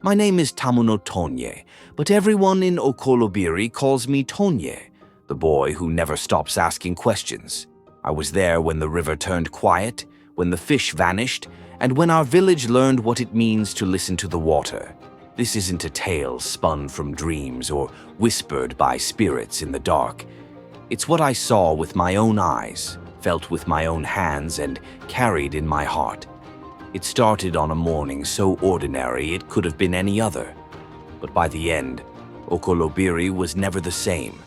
My name is Tamuno Tonye, but everyone in Okolobiri calls me Tonye, the boy who never stops asking questions. I was there when the river turned quiet, when the fish vanished, and when our village learned what it means to listen to the water. This isn't a tale spun from dreams or whispered by spirits in the dark. It's what I saw with my own eyes, felt with my own hands, and carried in my heart. It started on a morning so ordinary it could have been any other. But by the end, Okolobiri was never the same.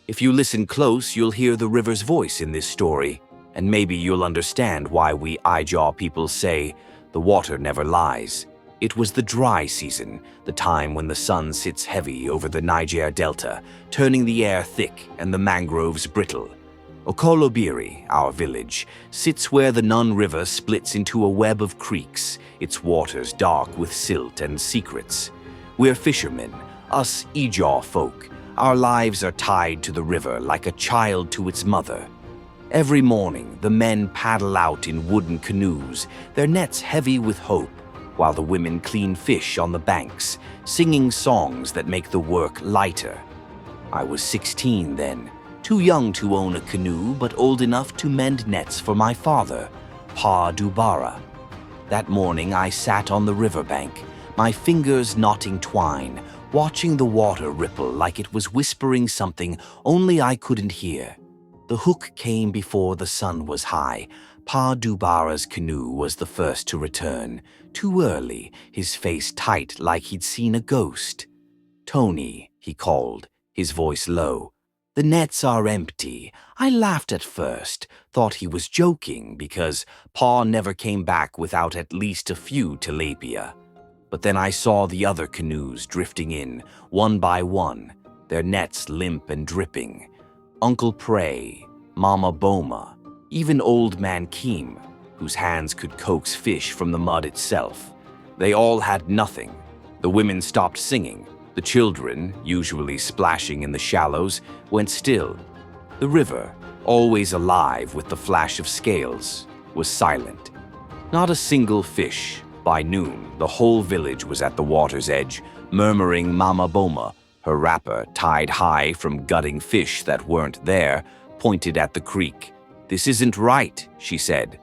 If you listen close, you'll hear the river's voice in this story, and maybe you'll understand why we Ijaw people say, the water never lies. It was the dry season, the time when the sun sits heavy over the Niger Delta, turning the air thick and the mangroves brittle. Okolobiri, our village, sits where the Nun River splits into a web of creeks, its waters dark with silt and secrets. We're fishermen, us Ijaw folk. Our lives are tied to the river like a child to its mother. Every morning, the men paddle out in wooden canoes, their nets heavy with hope, while the women clean fish on the banks, singing songs that make the work lighter. I was 16 then, too young to own a canoe, but old enough to mend nets for my father, Pa Dubara. That morning I sat on the riverbank, my fingers knotting twine, watching the water ripple like it was whispering something only I couldn't hear. The hook came before the sun was high. Pa Dubara's canoe was the first to return, too early, his face tight like he'd seen a ghost. "Tony," he called, his voice low. "The nets are empty." I laughed at first, thought he was joking because Pa never came back without at least a few tilapia. But then I saw the other canoes drifting in, one by one, their nets limp and dripping. Uncle Prey, Mama Boma, even Old Man Keem, whose hands could coax fish from the mud itself. They all had nothing. The women stopped singing. The children, usually splashing in the shallows, went still. The river, always alive with the flash of scales, was silent. Not a single fish. By noon, the whole village was at the water's edge, murmuring Mama Boma, her wrapper tied high from gutting fish that weren't there, pointed at the creek. "This isn't right," she said.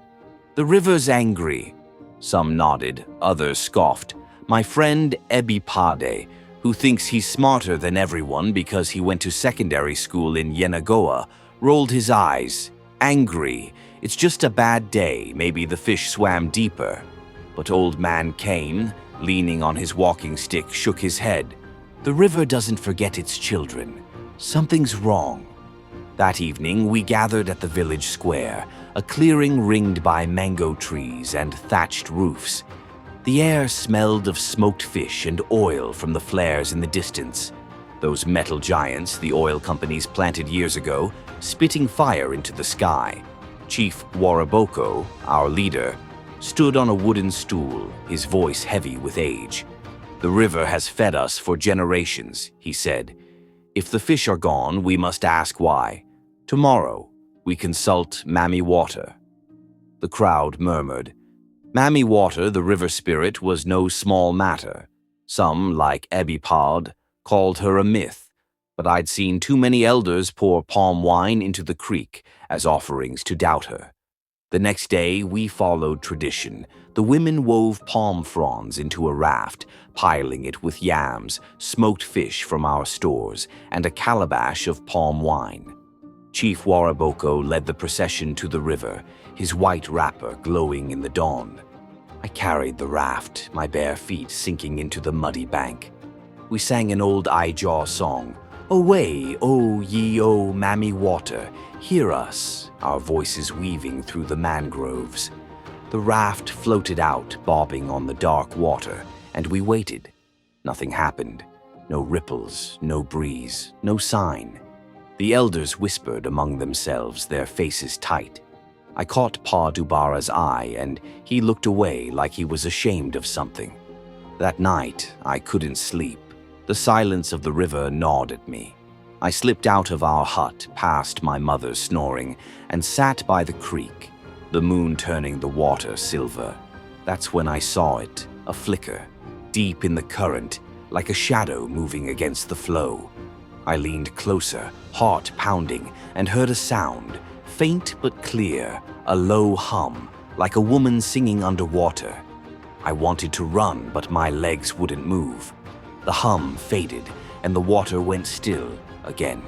"The river's angry." Some nodded, others scoffed. My friend Ebipade, who thinks he's smarter than everyone because he went to secondary school in Yenagoa, rolled his eyes. "Angry. It's just a bad day. Maybe the fish swam deeper." But Old Man Kane, leaning on his walking stick, shook his head. "The river doesn't forget its children. Something's wrong." That evening, we gathered at the village square, a clearing ringed by mango trees and thatched roofs. The air smelled of smoked fish and oil from the flares in the distance. Those metal giants the oil companies planted years ago, spitting fire into the sky. Chief Waraboko, our leader, stood on a wooden stool, his voice heavy with age. "The river has fed us for generations," he said. "If the fish are gone, we must ask why. Tomorrow, we consult Mammy Water." The crowd murmured. Mammy Water, the river spirit, was no small matter. Some, like Ebipad, called her a myth, but I'd seen too many elders pour palm wine into the creek as offerings to doubt her. The next day, we followed tradition. The women wove palm fronds into a raft, piling it with yams, smoked fish from our stores, and a calabash of palm wine. Chief Waraboko led the procession to the river, his white wrapper glowing in the dawn. I carried the raft, my bare feet sinking into the muddy bank. We sang an old Ijaw song, "Away, O ye o Mammy Water, hear us," our voices weaving through the mangroves. The raft floated out, bobbing on the dark water, and we waited. Nothing happened. No ripples, no breeze, no sign. The elders whispered among themselves, their faces tight. I caught Pa Dubara's eye, and he looked away like he was ashamed of something. That night, I couldn't sleep. The silence of the river gnawed at me. I slipped out of our hut, past my mother snoring, and sat by the creek, the moon turning the water silver. That's when I saw it, a flicker. deep in the current, like a shadow moving against the flow. I leaned closer, heart pounding, and heard a sound, faint but clear, a low hum, like a woman singing underwater. I wanted to run, but my legs wouldn't move. The hum faded, and the water went still again.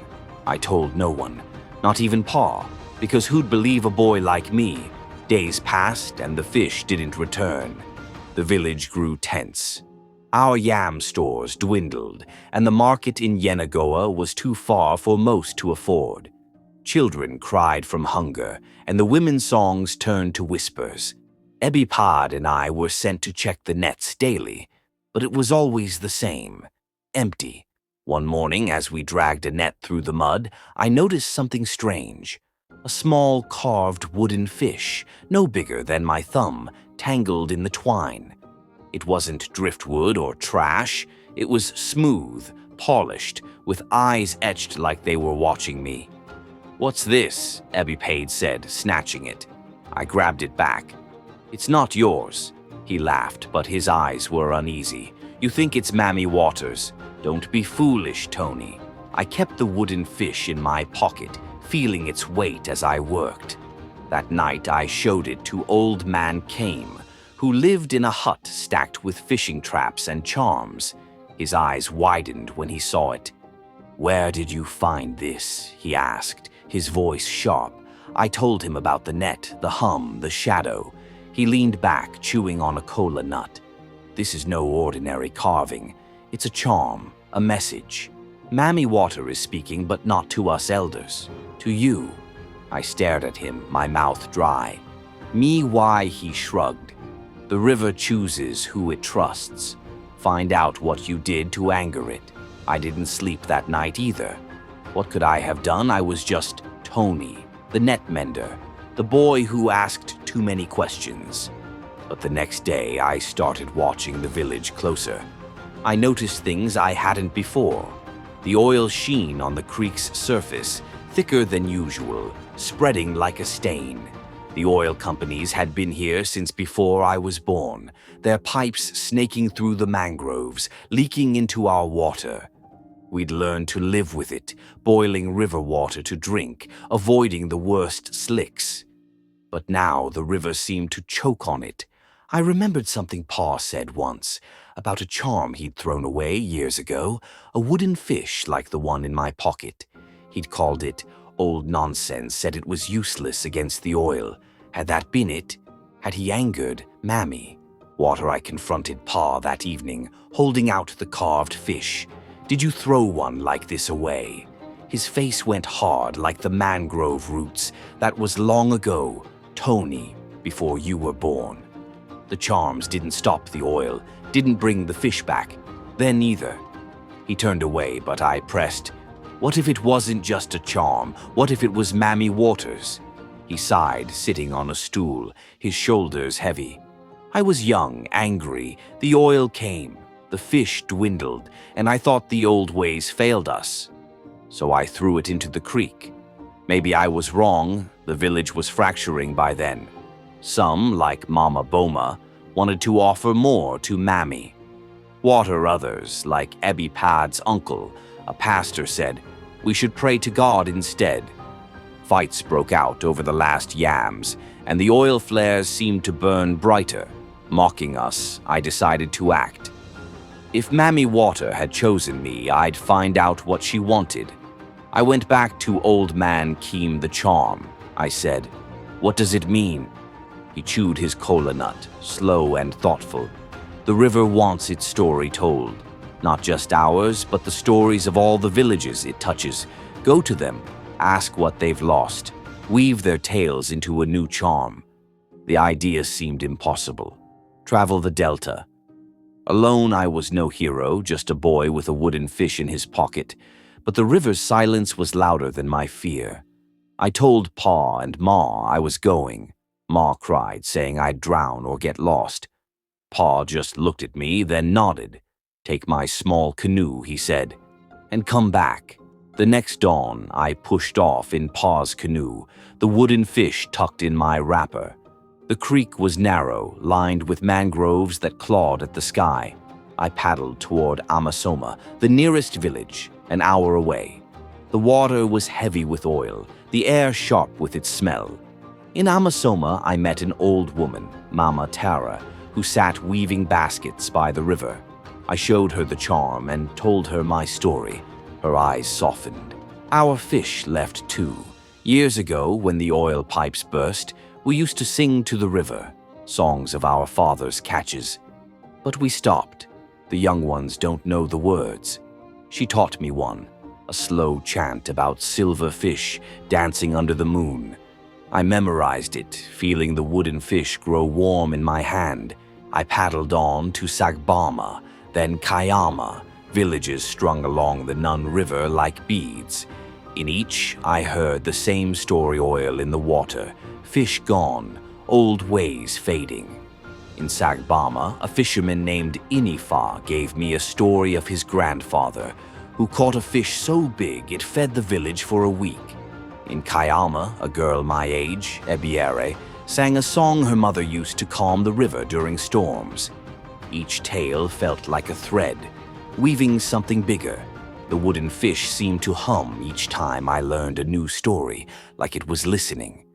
I told no one, not even Pa, because who'd believe a boy like me? Days passed, and the fish didn't return. The village grew tense. Our yam stores dwindled, and the market in Yenagoa was too far for most to afford. Children cried from hunger, and the women's songs turned to whispers. Ebipad and I were sent to check the nets daily, but it was always the same, empty. One morning, as we dragged a net through the mud, I noticed something strange. A small carved wooden fish, no bigger than my thumb, tangled in the twine. It wasn't driftwood or trash. It was smooth, polished, with eyes etched like they were watching me. "What's this?" Ebipade said, snatching it. I grabbed it back. "It's not yours." He laughed, but his eyes were uneasy. "You think it's Mammy Water's. Don't be foolish, Tony." I kept the wooden fish in my pocket, feeling its weight as I worked. That night I showed it to Old Man Kame, who lived in a hut stacked with fishing traps and charms. His eyes widened when he saw it. "Where did you find this?" he asked, his voice sharp. I told him about the net, the hum, the shadow. He leaned back, chewing on a cola nut. "This is no ordinary carving. It's a charm, a message. Mammy Water is speaking, but not to us elders. To you." I stared at him, my mouth dry. "Me why?" he shrugged. "The river chooses who it trusts. Find out what you did to anger it." I didn't sleep that night either. What could I have done? I was just Tony, the net mender, the boy who asked too many questions. But the next day, I started watching the village closer. I noticed things I hadn't before. The oil sheen on the creek's surface, thicker than usual, spreading like a stain. The oil companies had been here since before I was born, their pipes snaking through the mangroves, leaking into our water. We'd learned to live with it, boiling river water to drink, avoiding the worst slicks. But now the river seemed to choke on it. I remembered something Pa said once, about a charm he'd thrown away years ago, a wooden fish like the one in my pocket. He'd called it old nonsense, said it was useless against the oil. Had that been it? Had he angered Mammy Water? I confronted Pa that evening, holding out the carved fish. "Did you throw one like this away?" His face went hard like the mangrove roots. "That was long ago, Tony, before you were born." The charms didn't stop the oil, didn't bring the fish back, then either. He turned away, but I pressed. "What if it wasn't just a charm? What if it was Mammy Water's?" He sighed, sitting on a stool, his shoulders heavy. I was young, angry. The oil came, the fish dwindled, and I thought the old ways failed us. So I threw it into the creek. Maybe I was wrong. The village was fracturing by then. Some, like Mama Boma, wanted to offer more to Mammy Water. Others, like Ebipad's uncle, a pastor, said, "We should pray to God instead." Fights broke out over the last yams, and the oil flares seemed to burn brighter. Mocking us, I decided to act. If Mammy Water had chosen me, I'd find out what she wanted. I went back to Old Man Keem the charm. I said, "What does it mean?" He chewed his cola nut, slow and thoughtful. "The river wants its story told. Not just ours, but the stories of all the villages it touches. Go to them, ask what they've lost, weave their tales into a new charm." The idea seemed impossible. Travel the Delta. Alone, I was no hero, just a boy with a wooden fish in his pocket. But the river's silence was louder than my fear. I told Pa and Ma I was going. Ma cried, saying I'd drown or get lost. Pa just looked at me, then nodded. "Take my small canoe," he said, "and come back." The next dawn, I pushed off in Pa's canoe, the wooden fish tucked in my wrapper. The creek was narrow, lined with mangroves that clawed at the sky. I paddled toward Amasoma, the nearest village, an hour away. The water was heavy with oil, the air sharp with its smell. In Amasoma, I met an old woman, Mama Tara, who sat weaving baskets by the river. I showed her the charm and told her my story. Her eyes softened. Our fish left too. Years ago, when the oil pipes burst, we used to sing to the river, songs of our fathers' catches. But we stopped. The young ones don't know the words. She taught me one, a slow chant about silver fish dancing under the moon. I memorized it, feeling the wooden fish grow warm in my hand. I paddled on to Sagbama, then Kayama, villages strung along the Nun River like beads. In each, I heard the same story: oil in the water, fish gone, old ways fading. In Sagbama, a fisherman named Inifa gave me a story of his grandfather, who caught a fish so big it fed the village for a week. In Kayama, a girl my age, Ebiere, sang a song her mother used to calm the river during storms. Each tale felt like a thread, weaving something bigger. The wooden fish seemed to hum each time I learned a new story, like it was listening.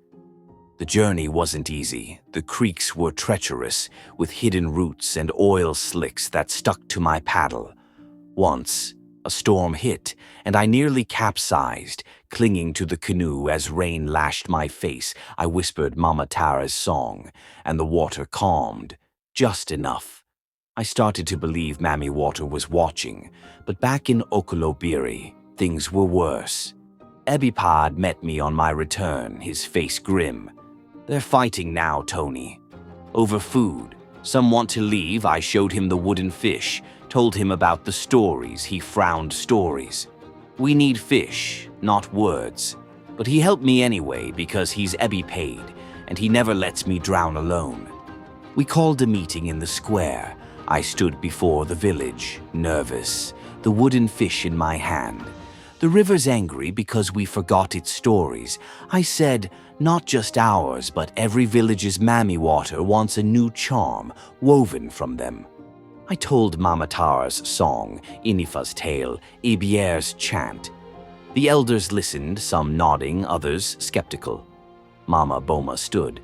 The journey wasn't easy. The creeks were treacherous, with hidden roots and oil slicks that stuck to my paddle. Once, a storm hit, and I nearly capsized, clinging to the canoe as rain lashed my face. I whispered Mama Tara's song, and the water calmed, just enough. I started to believe Mammy Water was watching, but back in Okolobiri, things were worse. Ebipad met me on my return, his face grim. "They're fighting now, Tony. Over food. Some want to leave." I showed him the wooden fish, told him about the stories. He frowned. "Stories. We need fish, not words." But he helped me anyway because he's Ebi paid, and he never lets me drown alone. We called a meeting in the square. I stood before the village, nervous, the wooden fish in my hand. "The river's angry because we forgot its stories." I said, "Not just ours, but every village's Mammy Water wants a new charm woven from them." I told Mama Tara's song, Inifa's tale, Ibier's chant. The elders listened, some nodding, others skeptical. Mama Boma stood.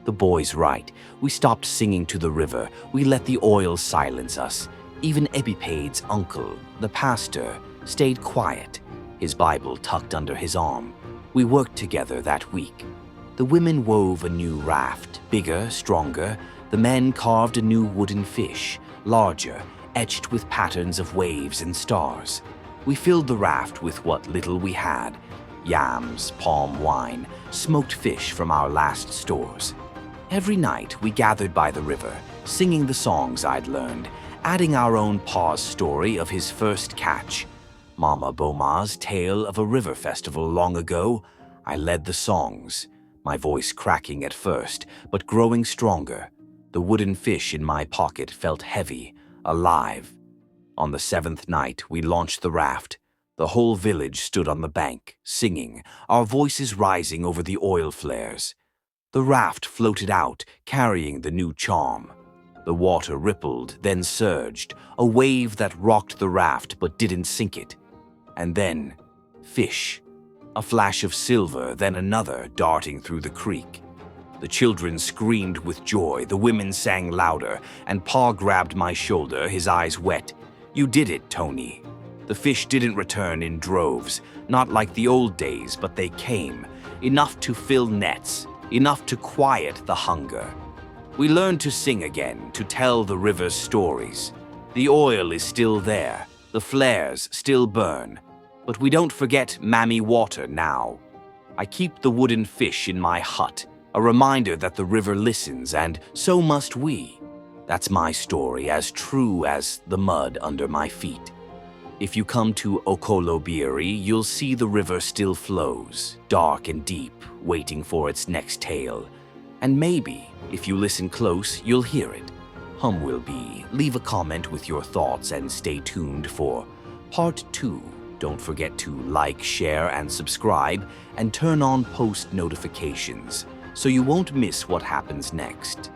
"The boy's right. We stopped singing to the river. We let the oil silence us." Even Ebipade's uncle, the pastor, stayed quiet, his Bible tucked under his arm. We worked together that week. The women wove a new raft, bigger, stronger. The men carved a new wooden fish, larger, etched with patterns of waves and stars. We filled the raft with what little we had: yams, palm wine, smoked fish from our last stores. Every night we gathered by the river, singing the songs I'd learned, adding our own pa's story of his first catch. Mama Boma's tale of a river festival long ago. I led the songs, my voice cracking at first, but growing stronger. The wooden fish in my pocket felt heavy, alive. On the 7th night, we launched the raft. The whole village stood on the bank, singing, our voices rising over the oil flares. The raft floated out, carrying the new charm. The water rippled, then surged, a wave that rocked the raft but didn't sink it. And then, fish. A flash of silver, then another darting through the creek. The children screamed with joy, the women sang louder, and Pa grabbed my shoulder, his eyes wet. "You did it, Tony." The fish didn't return in droves, not like the old days, but they came, enough to fill nets, enough to quiet the hunger. We learned to sing again, to tell the river's stories. The oil is still there, the flares still burn, but we don't forget Mammy Water now. I keep the wooden fish in my hut, a reminder that the river listens, and so must we. That's my story, as true as the mud under my feet. If you come to Okolobiri, you'll see the river still flows, dark and deep, waiting for its next tale. And maybe, if you listen close, you'll hear it. Hum will be. Leave a comment with your thoughts and stay tuned for Part 2. Don't forget to like, share, and subscribe, and turn on post notifications so you won't miss what happens next.